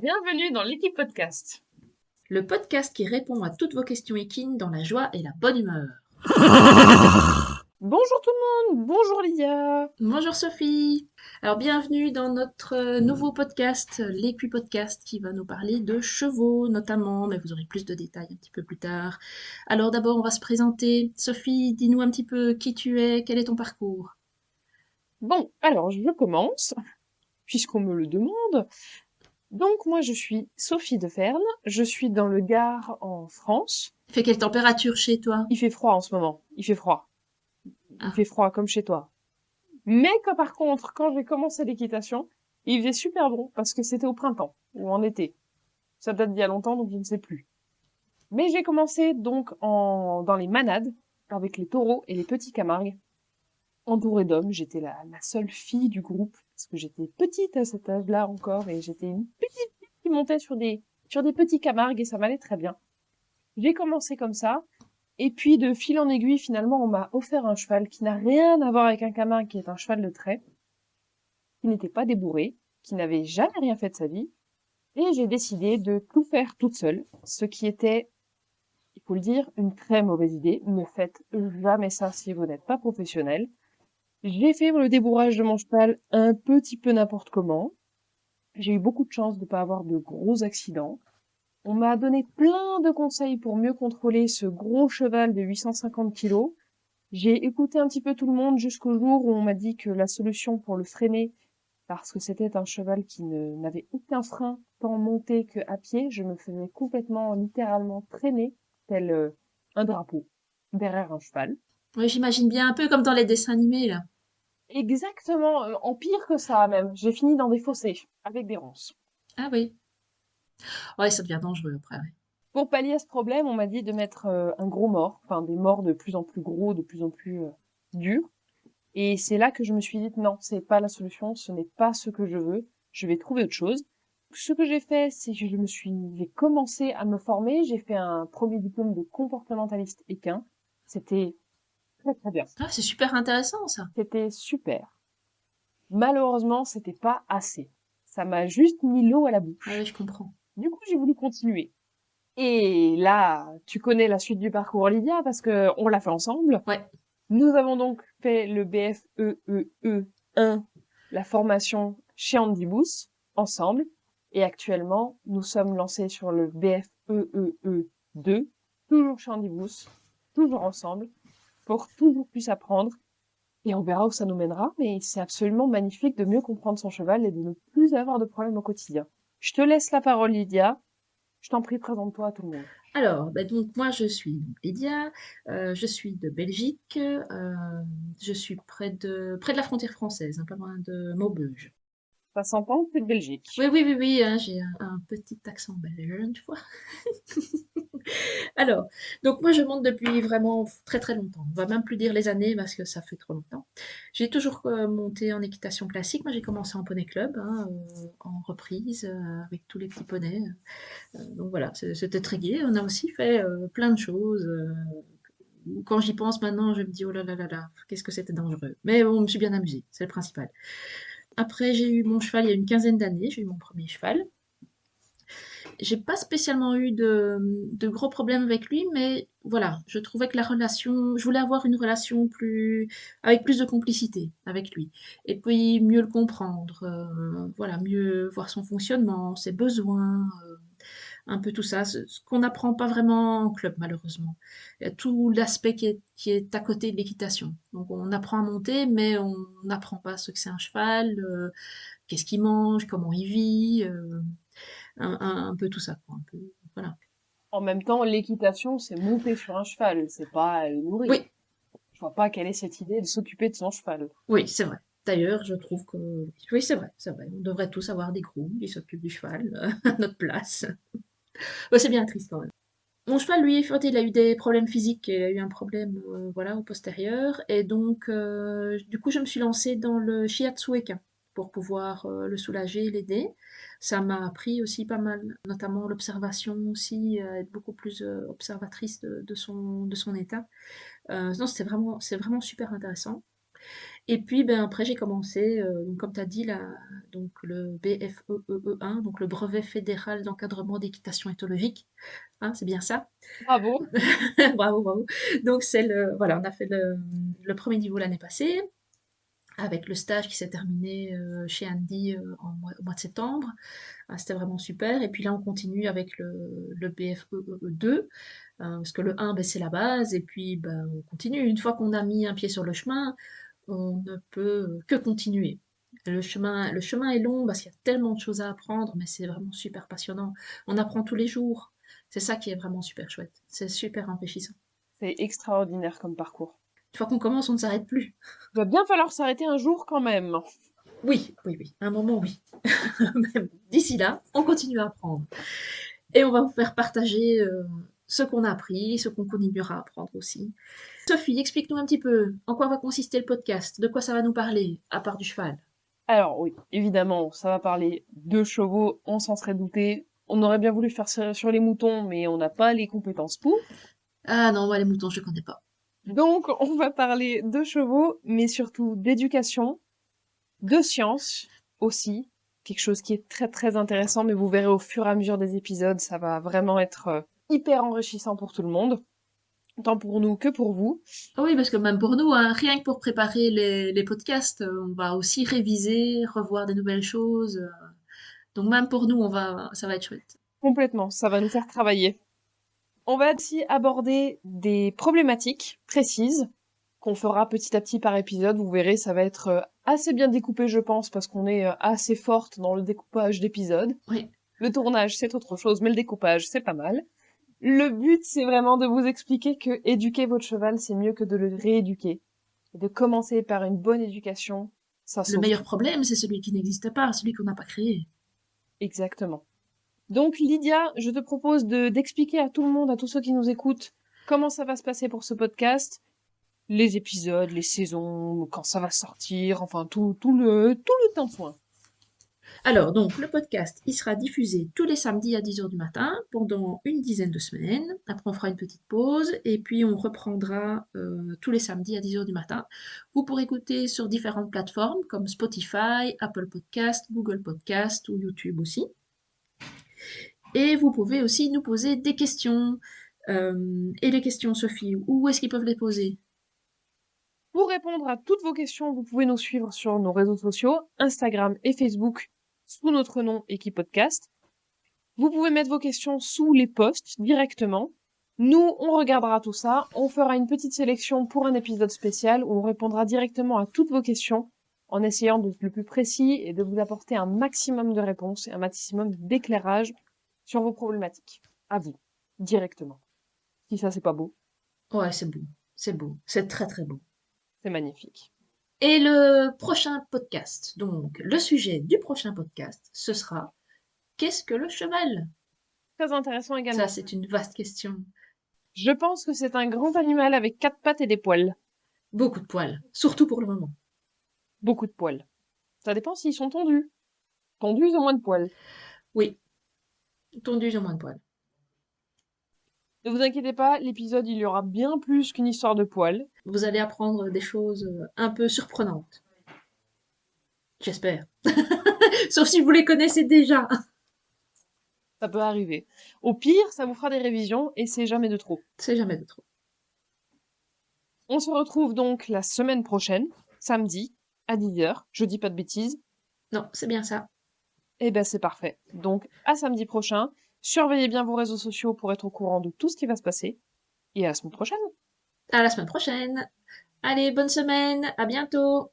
Bienvenue dans l'équipe podcast. Le podcast qui répond à toutes vos questions équines dans la joie et la bonne humeur. Bonjour tout le monde, bonjour Lydia. Bonjour Sophie. Alors bienvenue dans notre nouveau podcast, l'Équi-Podcast, qui va nous parler de chevaux notamment, mais vous aurez plus de détails un petit peu plus tard. Alors d'abord on va se présenter. Sophie, dis-nous un petit peu qui tu es, quel est ton parcours? Bon, alors je commence, puisqu'on me le demande. Donc moi je suis Sophie de Ferne, je suis dans le Gard en France. Il fait quelle température chez toi? Il fait froid en ce moment, il fait froid. Il Ah, fait froid comme chez toi. Mais que par contre, quand j'ai commencé l'équitation, il faisait super bon parce que c'était au printemps ou en été. Ça date d'il y a longtemps donc je ne sais plus. Mais j'ai commencé donc dans les manades avec les taureaux et les petits camargues. Entourée d'hommes, j'étais la seule fille du groupe, parce que j'étais petite à cet âge-là encore, et j'étais une petite fille qui montait sur des petits camargues, et ça m'allait très bien. J'ai commencé comme ça, et puis de fil en aiguille, finalement, on m'a offert un cheval qui n'a rien à voir avec un camargue, qui est un cheval de trait, qui n'était pas débourré, qui n'avait jamais rien fait de sa vie, et j'ai décidé de tout faire toute seule, ce qui était, il faut le dire, une très mauvaise idée. Ne faites jamais ça si vous n'êtes pas professionnel. J'ai fait le débourrage de mon cheval un petit peu n'importe comment. J'ai eu beaucoup de chance de ne pas avoir de gros accidents. On m'a donné plein de conseils pour mieux contrôler ce gros cheval de 850 kilos. J'ai écouté un petit peu tout le monde jusqu'au jour où on m'a dit que la solution pour le freiner, parce que c'était un cheval qui n'avait aucun frein, tant monté que à pied, je me faisais complètement, littéralement traîner, tel un drapeau, derrière un cheval. oui, j'imagine bien un peu comme dans les dessins animés là. Exactement, en pire que ça même. J'ai fini dans des fossés, avec des ronces. Ah oui. Ouais, ça devient dangereux après. Ouais. Pour pallier à ce problème, on m'a dit de mettre un gros mors, enfin des morts de plus en plus gros, de plus en plus durs. Et c'est là que je me suis dit non, c'est pas la solution, ce n'est pas ce que je veux, je vais trouver autre chose. Ce que j'ai fait, c'est que j'ai commencé à me former, j'ai fait un premier diplôme de comportementaliste équin. C'était très très bien. Ah, c'est super intéressant ça. C'était super. Malheureusement, c'était pas assez. Ça m'a juste mis l'eau à la Ah oui, bouche. je comprends. Du coup, j'ai voulu continuer. Et là, tu connais la suite du parcours, Lydia, parce que on l'a fait ensemble. Ouais. Nous avons donc fait le BFEEE 1, la formation chez Andy Booth, ensemble. Et actuellement, nous sommes lancés sur le BFEEE 2, toujours chez Andy Booth, toujours ensemble, pour toujours plus apprendre. Et on verra où ça nous mènera, mais c'est absolument magnifique de mieux comprendre son cheval et de ne plus avoir de problèmes au quotidien. Je te laisse la parole, Lydia. Je t'en prie, présente-toi à tout le monde. Alors, bah donc moi je suis Lydia, je suis de Belgique, je suis près de la frontière française, pas loin de Maubeuge. Ça s'entend, c'est de Oui, Belgique. oui, oui, oui, hein, j'ai un petit accent belge, tu vois. Alors, donc moi je monte depuis vraiment très très longtemps. On va même plus dire les années parce que ça fait trop longtemps. J'ai toujours monté en équitation classique. Moi j'ai commencé en poney club, hein, en reprise avec tous les petits poneys. Donc voilà, c'était très gai. On a aussi fait plein de choses. Quand j'y pense maintenant, je me dis oh là là là là, qu'est-ce que c'était dangereux. Mais bon, je me suis bien amusée, c'est le principal. Après, j'ai eu mon cheval il y a une quinzaine d'années, j'ai eu mon premier cheval. J'ai pas spécialement eu de gros problèmes avec lui, mais voilà, je trouvais que la relation, je voulais avoir une relation avec plus de complicité avec lui. Et puis mieux le comprendre, voilà, mieux voir son fonctionnement, ses besoins, un peu tout ça, ce qu'on n'apprend pas vraiment en club malheureusement. Il y a tout l'aspect qui est à côté de l'équitation. Donc on apprend à monter, mais on n'apprend pas ce que c'est un cheval, qu'est-ce qu'il mange, comment il vit. Un peu tout ça, quoi, un peu, voilà. En même temps, l'équitation, c'est monter sur un cheval, c'est pas le nourrir. Oui, Je vois pas quelle est cette idée de s'occuper de son cheval. oui, c'est vrai. D'ailleurs, je trouve que oui, c'est vrai, c'est vrai. On devrait tous avoir des grooms qui s'occupent du cheval à notre place. Ouais, c'est bien triste quand même. Mon cheval, lui, en fait, il a eu des problèmes physiques, il a eu un problème, voilà, au postérieur, et donc, du coup, je me suis lancée dans le shiatsu equin pour pouvoir le soulager, l'aider. Ça m'a appris aussi pas mal, notamment l'observation aussi, être beaucoup plus observatrice de son état. Non, c'est vraiment super intéressant. Et puis, ben, après, j'ai commencé, donc comme tu as dit, donc le BFEE1, donc le brevet fédéral d'encadrement d'équitation éthologique. Hein, c'est bien ça. Bravo. Bravo, bravo. Donc, voilà, on a fait le premier niveau l'année passée, avec le stage qui s'est terminé chez Andy au mois de septembre. Ah, c'était vraiment super. Et puis là, on continue avec le BFEE2, parce que le 1, ben, c'est la base. Et puis, ben, on continue. Une fois qu'on a mis un pied sur le chemin, on ne peut que continuer. Le chemin est long parce qu'il y a tellement de choses à apprendre, mais c'est vraiment super passionnant. On apprend tous les jours. C'est ça qui est vraiment super chouette. C'est super enrichissant. C'est extraordinaire comme parcours. Une fois qu'on commence, on ne s'arrête plus. Il va bien falloir s'arrêter un jour quand même. Oui, oui, oui. À un moment, oui. Même d'ici là, on continue à apprendre. Et on va vous faire partager ce qu'on a appris, ce qu'on continuera à apprendre aussi. Sophie, explique-nous un petit peu en quoi va consister le podcast, de quoi ça va nous parler, à part du cheval. Alors oui, évidemment, ça va parler de chevaux, on s'en serait douté. On aurait bien voulu faire ça sur les moutons, mais on n'a pas les compétences pour. Ah non, moi les moutons, je ne connais pas. Donc on va parler de chevaux, mais surtout d'éducation, de science aussi, quelque chose qui est très très intéressant, mais vous verrez au fur et à mesure des épisodes, ça va vraiment être hyper enrichissant pour tout le monde, tant pour nous que pour vous. Ah oui, parce que même pour nous, hein, rien que pour préparer les podcasts, on va aussi réviser, revoir des nouvelles choses. Donc même pour nous, ça va être chouette. Complètement, ça va nous faire travailler. On va aussi aborder des problématiques précises qu'on fera petit à petit par épisode. Vous verrez, ça va être assez bien découpé, je pense, parce qu'on est assez forte dans le découpage d'épisodes. Oui. Le tournage, c'est autre chose, mais le découpage, c'est pas mal. Le but, c'est vraiment de vous expliquer que éduquer votre cheval, c'est mieux que de le rééduquer. Et de commencer par une bonne éducation, ça Le sauve meilleur tout. problème, c'est celui qui n'existe pas, celui qu'on n'a pas créé. Exactement. Donc Lydia, je te propose d'expliquer à tout le monde, à tous ceux qui nous écoutent, comment ça va se passer pour ce podcast, les épisodes, les saisons, quand ça va sortir, enfin tout le temps soin. Alors, donc, le podcast, il sera diffusé tous les samedis à 10h du matin pendant une dizaine de semaines. Après, on fera une petite pause et puis on reprendra tous les samedis à 10h du matin. Vous pourrez écouter sur différentes plateformes comme Spotify, Apple Podcast, Google Podcast ou YouTube aussi. Et vous pouvez aussi nous poser des questions. Et les questions, Sophie, où est-ce qu'ils peuvent les poser? Pour répondre à toutes vos questions, vous pouvez nous suivre sur nos réseaux sociaux, Instagram et Facebook, sous notre nom Équipe Podcast. Vous pouvez mettre vos questions sous les posts directement. Nous, on regardera tout ça, on fera une petite sélection pour un épisode spécial où on répondra directement à toutes vos questions en essayant d'être le plus précis et de vous apporter un maximum de réponses et un maximum d'éclairage sur vos problématiques. À vous, directement. Si ça, c'est pas beau, Ouais, c'est beau. C'est beau. C'est très très beau. c'est magnifique. Et le prochain podcast, donc le sujet du prochain podcast, ce sera qu'est-ce que le cheval? Très intéressant Ça, également. c'est une vaste question. Je pense que c'est un grand animal avec 4 pattes et des poils. Beaucoup de poils, surtout pour le moment. Beaucoup de poils. Ça dépend s'ils sont tondus. Tondus ou moins de poils. Oui, tondu, moins de poils. Ne vous inquiétez pas, l'épisode il y aura bien plus qu'une histoire de poils. Vous allez apprendre des choses un peu surprenantes. J'espère. Sauf si vous les connaissez déjà. Ça peut arriver. Au pire, ça vous fera des révisions et c'est jamais de trop. C'est jamais de trop. On se retrouve donc la semaine prochaine, samedi, à 10h. Je dis pas de bêtises. Non, c'est bien ça. Eh ben c'est parfait. Donc à samedi prochain. Surveillez bien vos réseaux sociaux pour être au courant de tout ce qui va se passer. Et à la semaine prochaine. À la semaine prochaine. Allez, bonne semaine. À bientôt.